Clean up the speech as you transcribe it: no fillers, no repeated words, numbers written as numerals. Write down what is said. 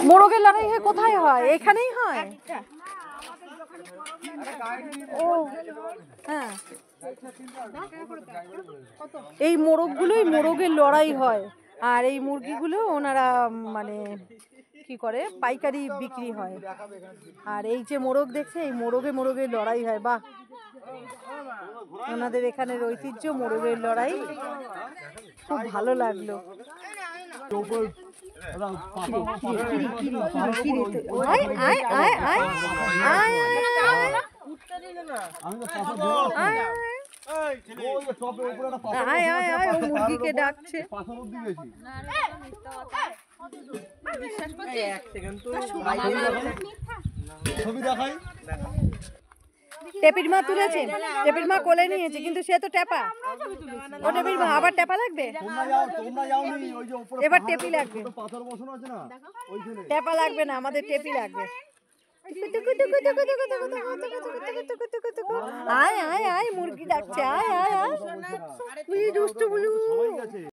মোরগের লড়াই হয় কোথায় হয়? এখানেই হয়। ও হ্যাঁ, এই মোরগগুলোই মোরগের লড়াই হয়। আর এই মুরগিগুলো ওনারা মানে কি করে পাইকারি বিক্রি হয়। আর এই যে মোরগ দেখছে, এই মোরগের লড়াই হয়। বাহ, ওনাদের এখানের ঐতিহ্য মোরগের লড়াই, খুব ভালো লাগলো। মুরগিকে ডাকছে। টেপির মা তুলেছে, টেপির মা কোলে নিয়েছে, কিন্তু সে তো টেপা। ও টেপির মা আবার টেপা লাগবে, এবার টেপি লাগবে। টেপা লাগবে না, আমাদের টেপি লাগবে। আয় আয় আয়, মুরগি ডাকছে, আয় আয় আয়, দুষ্টু বুলু।